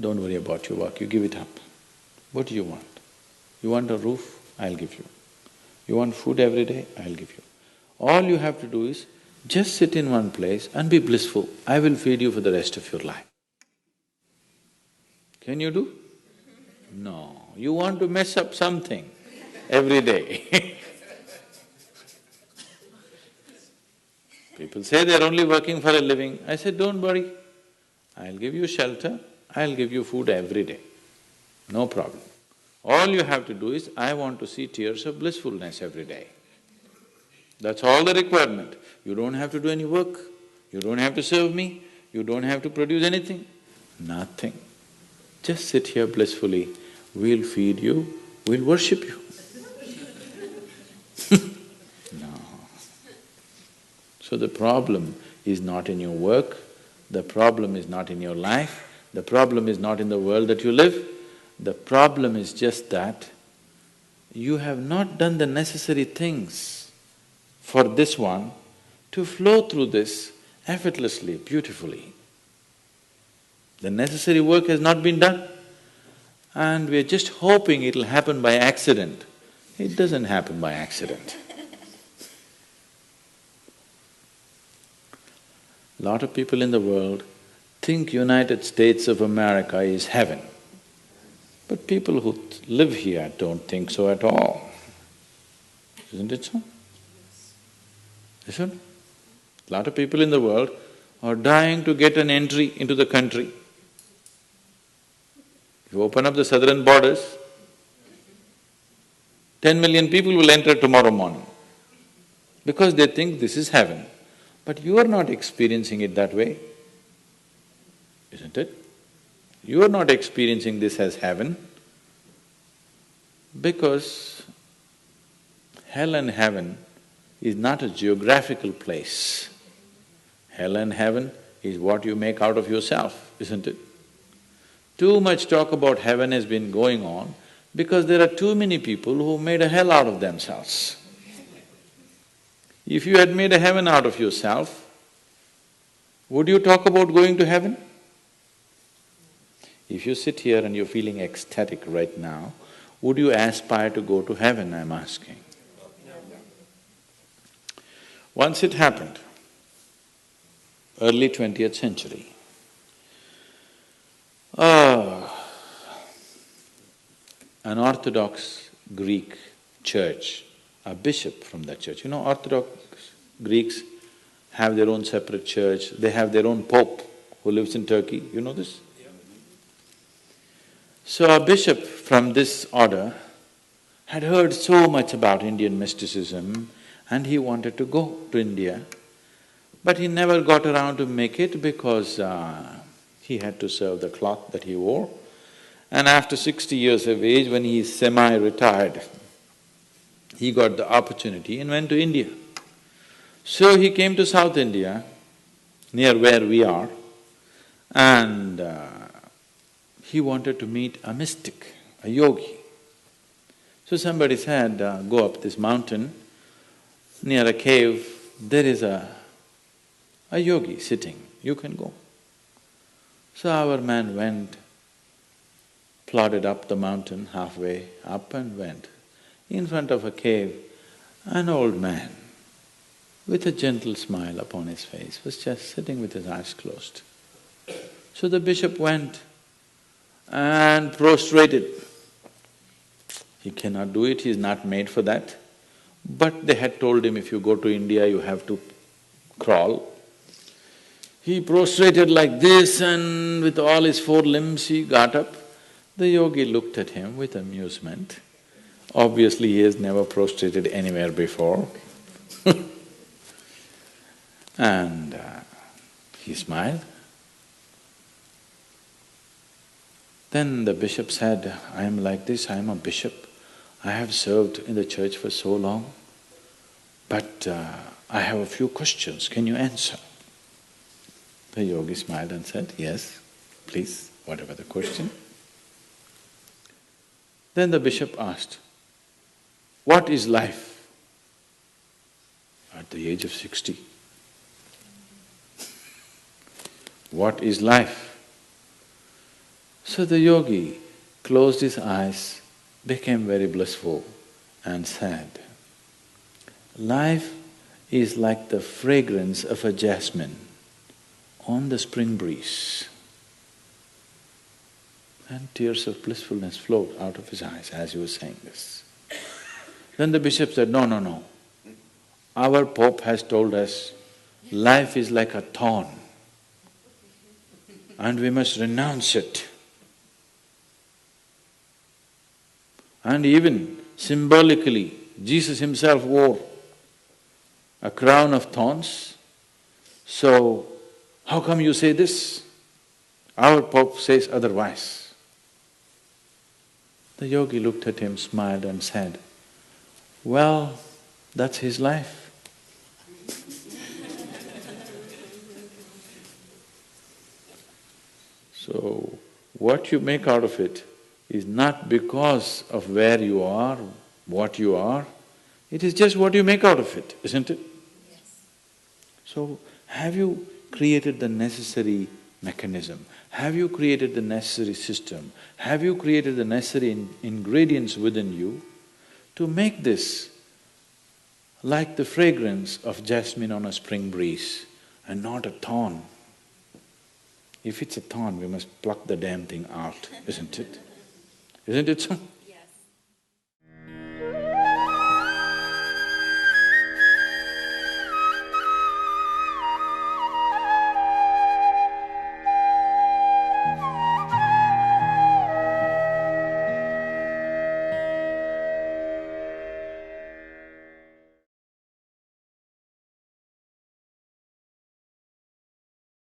don't worry about your work, you give it up. What do you want? You want a roof? I'll give you. You want food every day? I'll give you. All you have to do is just sit in one place and be blissful. I will feed you for the rest of your life. Can you do? No, you want to mess up something every day. People say they're only working for a living. I said, don't worry, I'll give you shelter, I'll give you food every day, no problem. All you have to do is, I want to see tears of blissfulness every day. That's all the requirement. You don't have to do any work, you don't have to serve me, you don't have to produce anything, nothing. Just sit here blissfully, we'll feed you, we'll worship you. No. So the problem is not in your work, the problem is not in your life, the problem is not in the world that you live, the problem is just that you have not done the necessary things for this one to flow through this effortlessly, beautifully. The necessary work has not been done and we're just hoping it'll happen by accident. It doesn't happen by accident. Lot of people in the world think United States of America is heaven. But people who live here don't think so at all. Isn't it so? Isn't it? A lot of people in the world are dying to get an entry into the country. You open up the southern borders, 10 million people will enter tomorrow morning because they think this is heaven. But you are not experiencing it that way, isn't it? You are not experiencing this as heaven because hell and heaven is not a geographical place. Hell and heaven is what you make out of yourself, isn't it? Too much talk about heaven has been going on because there are too many people who made a hell out of themselves. If you had made a heaven out of yourself, would you talk about going to heaven? If you sit here and you're feeling ecstatic right now, would you aspire to go to heaven, I'm asking? Once it happened, early 20th century, an Orthodox Greek church, a bishop from that church, you know, Orthodox Greeks have their own separate church, they have their own pope who lives in Turkey, you know this? So a bishop from this order had heard so much about Indian mysticism and he wanted to go to India, but he never got around to make it because he had to serve the cloth that he wore. And after 60 years of age, when he is semi-retired, he got the opportunity and went to India. So he came to South India, near where we are, and he wanted to meet a mystic, a yogi. So somebody said, go up this mountain, near a cave, there is a yogi sitting, you can go. So our man went, plodded up the mountain, halfway up and went. In front of a cave, an old man with a gentle smile upon his face was just sitting with his eyes closed. So the bishop went and prostrated. He cannot do it, he is not made for that. But they had told him, if you go to India, you have to crawl. He prostrated like this and with all his four limbs he got up. The yogi looked at him with amusement. Obviously, he has never prostrated anywhere before. And he smiled. Then the bishop said, I am like this, I am a bishop. I have served in the church for so long, but I have a few questions, can you answer? The yogi smiled and said, yes, please, whatever the question. Then the bishop asked, what is life? At the age of 60. What is life? So the yogi closed his eyes, became very blissful and said, life is like the fragrance of a jasmine on the spring breeze. And tears of blissfulness flowed out of his eyes as he was saying this. Then the bishop said, no, no, no. Our Pope has told us life is like a thorn and we must renounce it. And even symbolically, Jesus himself wore a crown of thorns. So, how come you say this? Our Pope says otherwise. The yogi looked at him, smiled and said, well, that's his life. So, what you make out of it is not because of where you are, what you are, it is just what you make out of it, isn't it? Yes. So, have you created the necessary mechanism? Have you created the necessary system? Have you created the necessary ingredients within you to make this like the fragrance of jasmine on a spring breeze and not a thorn? If it's a thorn, we must pluck the damn thing out, isn't it? Isn't it so?